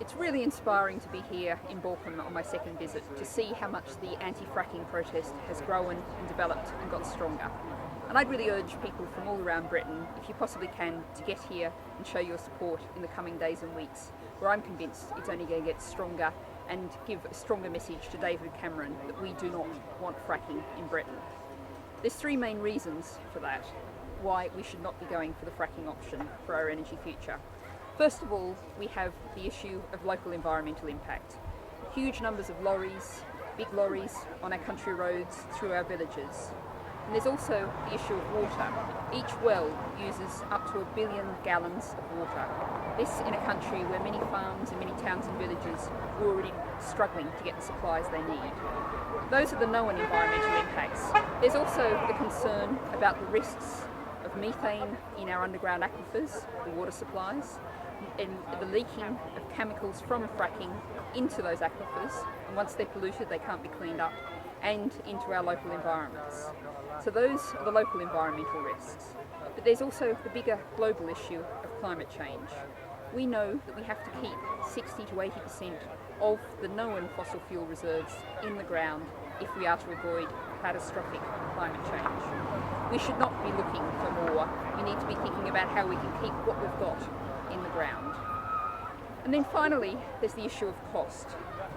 It's really inspiring to be here in Balcombe on my second visit to see how much the anti-fracking protest has grown and developed and got stronger. And I'd really urge people from all around Britain, if you possibly can, to get here and show your support in the coming days and weeks, where I'm convinced it's only going to get stronger and give a stronger message to David Cameron that we do not want fracking in Britain. There's three main reasons for that, why we should not be going for the fracking option for our energy future. First of all, we have the issue of local environmental impact. Huge numbers of lorries, big lorries on our country roads through our villages. And there's also the issue of water. Each well uses up to 1 billion gallons of water. This in a country where many farms and many towns and villages are already struggling to get the supplies they need. Those are the known environmental impacts. There's also the concern about the risks of methane in our underground aquifers, the water supplies, and the leaking of chemicals from fracking into those aquifers, and once they're polluted they can't be cleaned up, and into our local environments. So those are the local environmental risks. But there's also the bigger global issue of climate change. We know that we have to keep 60 to 80% of the known fossil fuel reserves in the ground if we are to avoid catastrophic climate change. We should not be looking for more. We need to be thinking about how we can keep what we've got in the ground. And then finally, there's the issue of cost.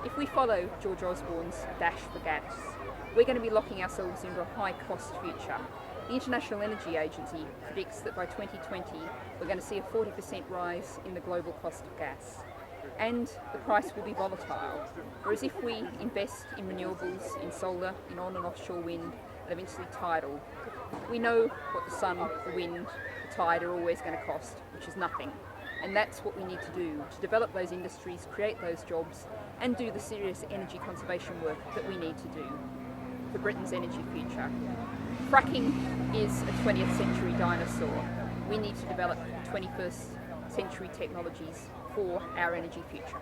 If we follow George Osborne's dash for gas, we're going to be locking ourselves into a high-cost future. The International Energy Agency predicts that by 2020 we're going to see a 40% rise in the global cost of gas. And the price will be volatile. Whereas if we invest in renewables, in solar, in on and offshore wind, and eventually tidal, we know what the sun, the wind, the tide are always going to cost, which is nothing. And that's what we need to do, to develop those industries, create those jobs, and do the serious energy conservation work that we need to do for Britain's energy future. Fracking is a 20th century dinosaur. We need to develop 21st century technologies for our energy future.